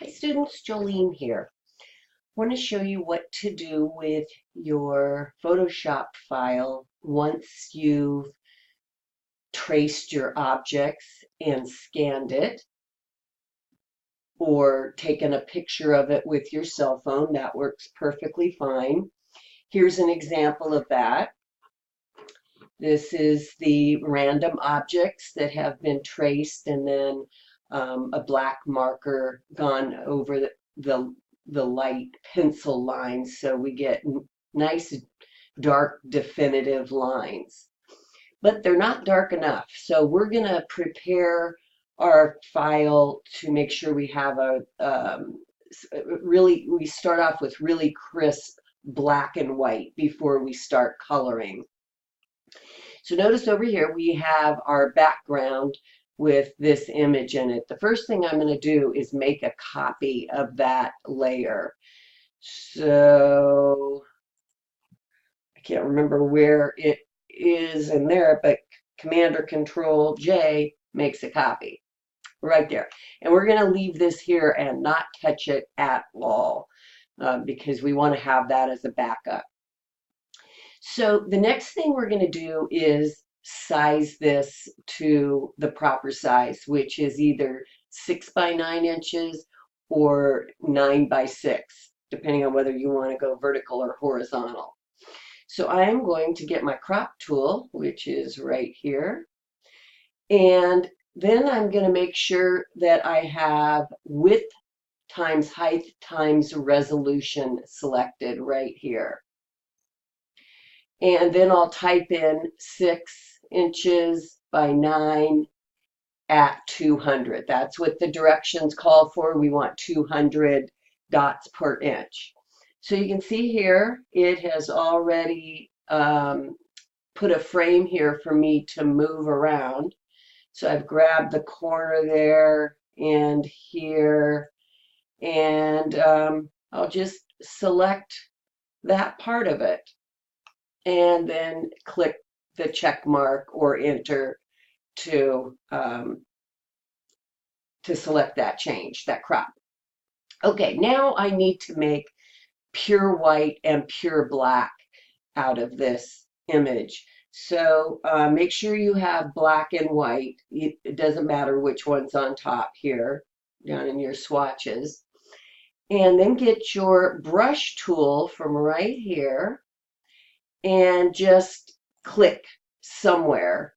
Hi students, Jolene here. I want to show you what to do with your Photoshop file once you've traced your objects and scanned it or taken a picture of it with your cell phone. That works perfectly fine. Here's an example of that. This is the random objects that have been traced and then a black marker gone over the light pencil lines so we get nice dark definitive lines. But they're not dark enough. So we're going to prepare our file to make sure we have we start off with really crisp black and white before we start coloring. So notice over here we have our background with this image in it. The first thing I'm going to do is make a copy of that layer. So I can't remember where it is in there, but Command or Control J makes a copy right there. And we're going to leave this here and not touch it at all because we want to have that as a backup. So the next thing we're going to do is size this to the proper size, which is either 6 by 9 inches or 9 by 6, depending on whether you want to go vertical or horizontal. So I'm going to get my crop tool, which is right here, and then I'm going to make sure that I have width times height times resolution selected right here. And then I'll type in 6 inches by 9 at 200. That's what the directions call for. We want 200 dots per inch. So you can see here, it has already put a frame here for me to move around. So I've grabbed the corner there and here, and I'll just select that part of it and then click the check mark or enter to select that change, that crop. Okay, now I need to make pure white and pure black out of this image. So make sure you have black and white. It doesn't matter which one's on top here, down in your swatches. And then get your brush tool from right here and just click somewhere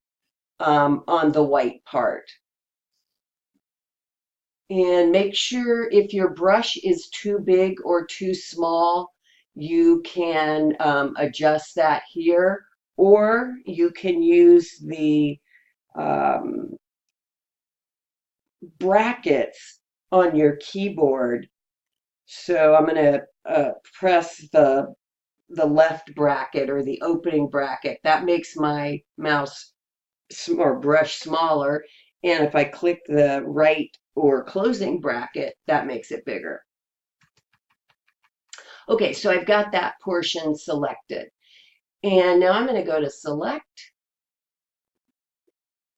on the white part. And make sure if your brush is too big or too small, you can adjust that here, or you can use the brackets on your keyboard. So I'm going to press the left bracket or the opening bracket. That makes my mouse or brush smaller. And if I click the right or closing bracket, that makes it bigger. Okay, so I've got that portion selected. And now I'm going to go to Select,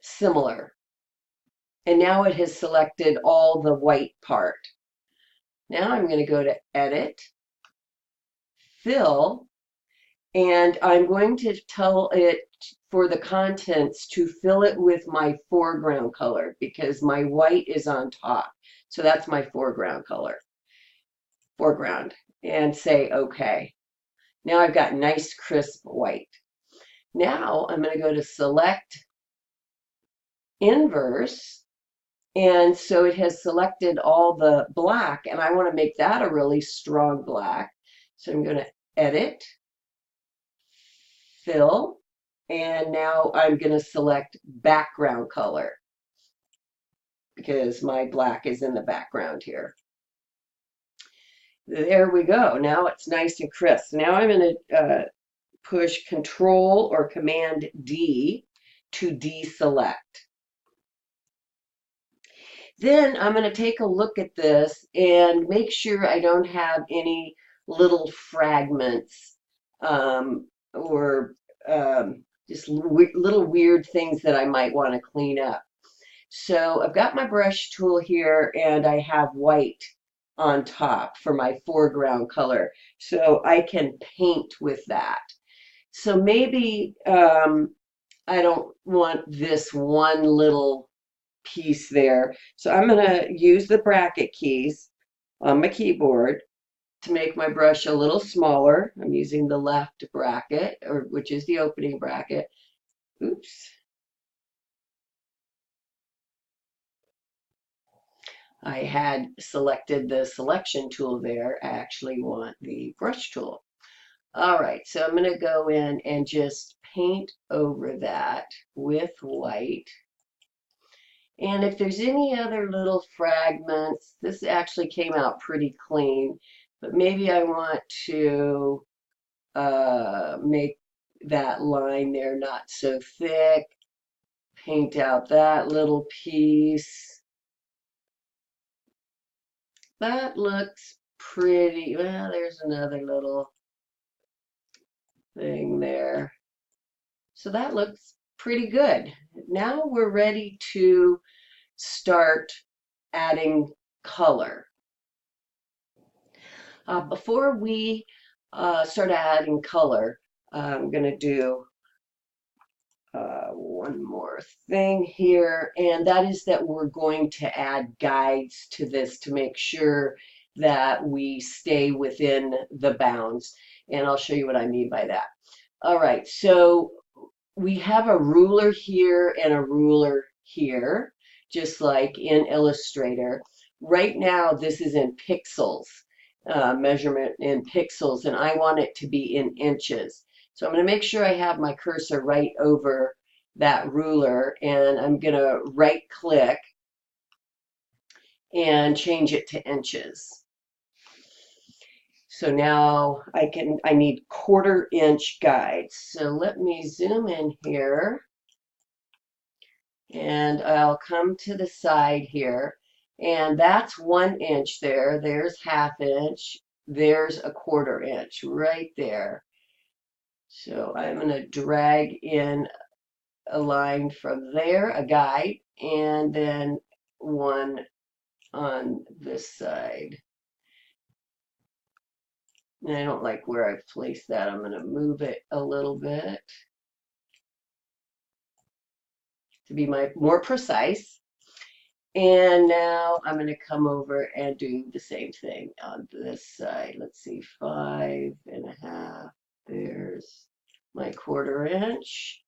Similar. And now it has selected all the white part. Now I'm going to go to Edit, Fill, and I'm going to tell it for the contents to fill it with my foreground color because my white is on top. So that's my foreground color. Foreground. And say OK. Now I've got nice crisp white. Now I'm going to go to Select, Inverse. And so it has selected all the black, and I want to make that a really strong black. So I'm going to Edit, Fill, and now I'm going to select background color because my black is in the background here. There we go. Now it's nice and crisp. Now I'm going to push Control or Command D to deselect. Then I'm going to take a look at this and make sure I don't have any little fragments or just little weird things that I might want to clean up. So I've got my brush tool here and I have white on top for my foreground color. So I can paint with that. So maybe I don't want this one little piece there. So I'm going to use the bracket keys on my keyboard to make my brush a little smaller. I'm using the left bracket, which is the opening bracket. Oops. I had selected the selection tool there. I actually want the brush tool. All right, so I'm going to go in and just paint over that with white. And if there's any other little fragments, this actually came out pretty clean, but maybe I want to make that line there not so thick. Paint out that little piece. That looks pretty. Well, there's another little thing there. So that looks pretty good. Now we're ready to start adding color. Before we start adding color, I'm going to do one more thing here, and that is that we're going to add guides to this to make sure that we stay within the bounds. And I'll show you what I mean by that. All right, so we have a ruler here and a ruler here, just like in Illustrator. Right now, this is in pixels, measurement in pixels, and I want it to be in inches. So I'm going to make sure I have my cursor right over that ruler, and I'm going to right click and change it to inches. So now I need 1/4 inch guides. So let me zoom in here, and I'll come to the side here, and that's 1 inch there. There's 1/2 inch. There's a 1/4 inch right there. So I'm going to drag in a line from there, a guide, and then one on this side. And I don't like where I've placed that. I'm going to move it a little bit to be more precise. And now I'm going to come over and do the same thing on this side. Let's see, 5.5. There's my 1/4 inch.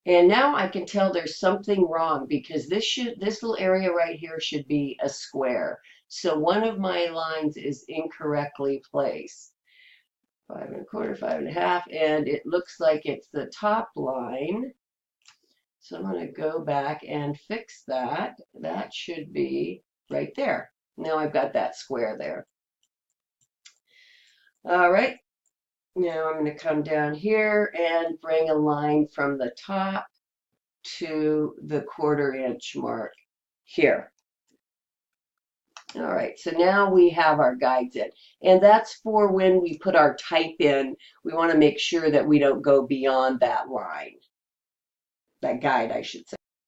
And now I can tell there's something wrong because this little area right here should be a square. So one of my lines is incorrectly placed. 5.25, 5.5, and it looks like it's the top line. So I'm going to go back and fix that. That should be right there. Now I've got that square there. All right. Now I'm going to come down here and bring a line from the top to the 1/4 inch mark here. All right, so now we have our guides in. And that's for when we put our type in, we want to make sure that we don't go beyond that line. That guide, I should say.